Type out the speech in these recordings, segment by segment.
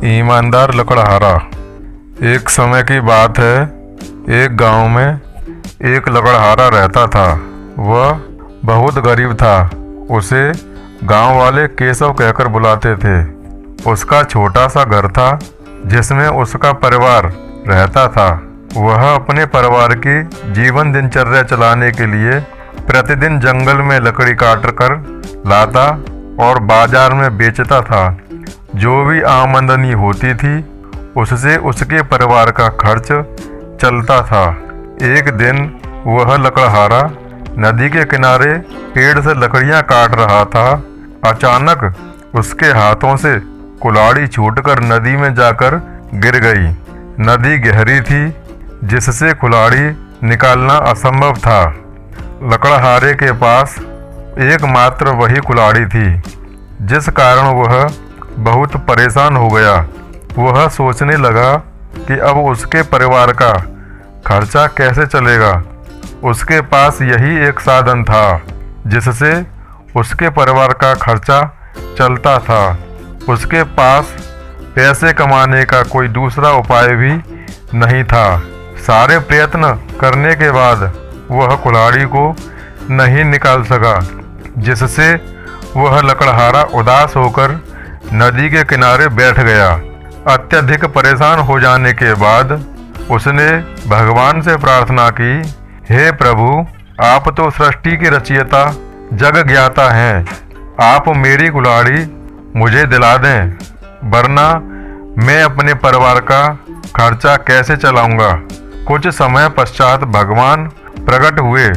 ईमानदार लकड़हारा। एक समय की बात है, एक गांव में एक लकड़हारा रहता था। वह बहुत गरीब था। उसे गांव वाले केशव कहकर बुलाते थे। उसका छोटा सा घर था जिसमें उसका परिवार रहता था। वह अपने परिवार की जीवन दिनचर्या चलाने के लिए प्रतिदिन जंगल में लकड़ी काट कर लाता और बाजार में बेचता था। जो भी आमदनी होती थी उससे उसके परिवार का खर्च चलता था। एक दिन वह लकड़हारा नदी के किनारे पेड़ से लकड़ियां काट रहा था। अचानक उसके हाथों से कुल्हाड़ी छूटकर नदी में जाकर गिर गई। नदी गहरी थी जिससे कुल्हाड़ी निकालना असंभव था। लकड़हारे के पास एकमात्र वही कुल्हाड़ी थी, जिस कारण वह बहुत परेशान हो गया। वह सोचने लगा कि अब उसके परिवार का खर्चा कैसे चलेगा। उसके पास यही एक साधन था जिससे उसके परिवार का खर्चा चलता था। उसके पास पैसे कमाने का कोई दूसरा उपाय भी नहीं था। सारे प्रयत्न करने के बाद वह कुल्हाड़ी को नहीं निकाल सका, जिससे वह लकड़हारा उदास होकर नदी के किनारे बैठ गया। अत्यधिक परेशान हो जाने के बाद उसने भगवान से प्रार्थना की, हे प्रभु, आप तो सृष्टि के रचयिता जग ज्ञाता हैं। आप मेरी कुल्हाड़ी मुझे दिला दें, वरना मैं अपने परिवार का खर्चा कैसे चलाऊंगा। कुछ समय पश्चात भगवान प्रकट हुए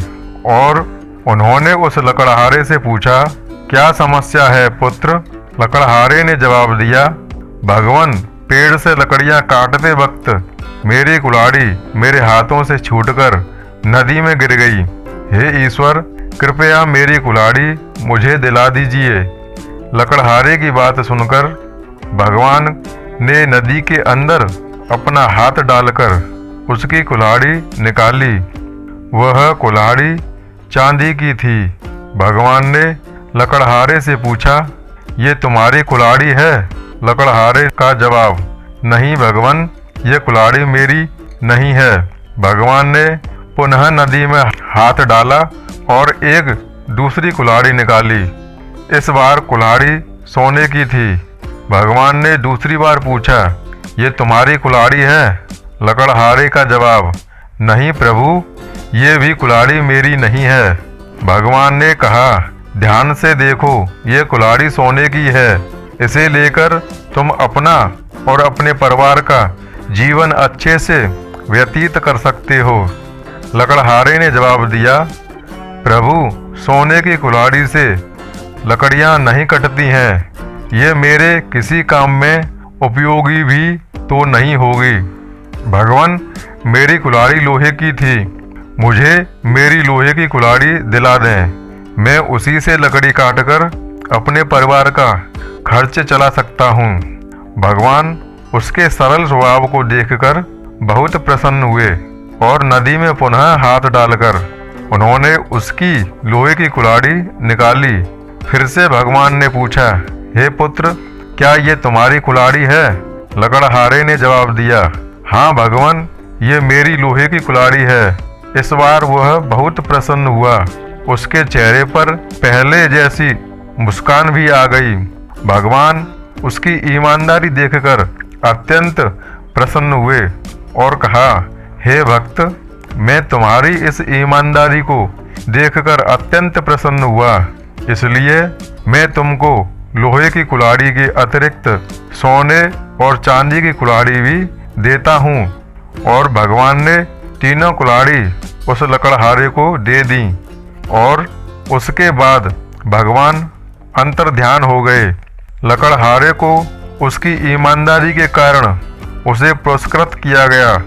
और उन्होंने उस लकड़हारे से पूछा, क्या समस्या है पुत्र? लकड़हारे ने जवाब दिया, भगवान, पेड़ से लकड़ियां काटते वक्त मेरी कुल्हाड़ी मेरे हाथों से छूटकर नदी में गिर गई। हे ईश्वर, कृपया मेरी कुल्हाड़ी मुझे दिला दीजिए। लकड़हारे की बात सुनकर भगवान ने नदी के अंदर अपना हाथ डालकर उसकी कुल्हाड़ी निकाली। वह कुल्हाड़ी चांदी की थी। भगवान ने लकड़हारे से पूछा, ये तुम्हारी कुल्हाड़ी है? लकड़हारे का जवाब, नहीं भगवान, ये कुल्हाड़ी मेरी नहीं है। भगवान ने पुनः नदी में हाथ डाला और एक दूसरी कुल्हाड़ी निकाली। इस बार कुल्हाड़ी सोने की थी। भगवान ने दूसरी बार पूछा, ये तुम्हारी कुल्हाड़ी है? लकड़हारे का जवाब, नहीं प्रभु, ये भी कुल्हाड़ी मेरी नहीं है। भगवान ने कहा, ध्यान से देखो, ये कुल्हाड़ी सोने की है। इसे लेकर तुम अपना और अपने परिवार का जीवन अच्छे से व्यतीत कर सकते हो। लकड़हारे ने जवाब दिया, प्रभु, सोने की कुल्हाड़ी से लकड़ियां नहीं कटती हैं। ये मेरे किसी काम में उपयोगी भी तो नहीं होगी। भगवान, मेरी कुल्हाड़ी लोहे की थी। मुझे मेरी लोहे की कुल्हाड़ी दिला दें। मैं उसी से लकड़ी काटकर अपने परिवार का खर्च चला सकता हूँ। भगवान उसके सरल स्वभाव को देखकर बहुत प्रसन्न हुए और नदी में पुनः हाथ डालकर उन्होंने उसकी लोहे की कुल्हाड़ी निकाली। फिर से भगवान ने पूछा, हे पुत्र, क्या ये तुम्हारी कुल्हाड़ी है? लकड़हारे ने जवाब दिया, हाँ भगवान, ये मेरी लोहे की कुल्हाड़ी है। इस बार वह बहुत प्रसन्न हुआ। उसके चेहरे पर पहले जैसी मुस्कान भी आ गई। भगवान उसकी ईमानदारी देखकर अत्यंत प्रसन्न हुए और कहा, हे भक्त, मैं तुम्हारी इस ईमानदारी को देखकर अत्यंत प्रसन्न हुआ, इसलिए मैं तुमको लोहे की कुल्हाड़ी के अतिरिक्त सोने और चांदी की कुल्हाड़ी भी देता हूँ। और भगवान ने तीनों कुल्हाड़ी उस लकड़हारे को दे दी और उसके बाद भगवान अंतर्ध्यान हो गए। लकड़हारे को उसकी ईमानदारी के कारण उसे पुरस्कृत किया गया।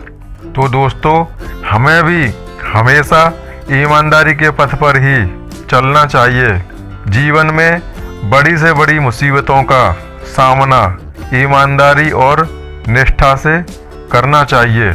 तो दोस्तों, हमें भी हमेशा ईमानदारी के पथ पर ही चलना चाहिए। जीवन में बड़ी से बड़ी मुसीबतों का सामना ईमानदारी और निष्ठा से करना चाहिए।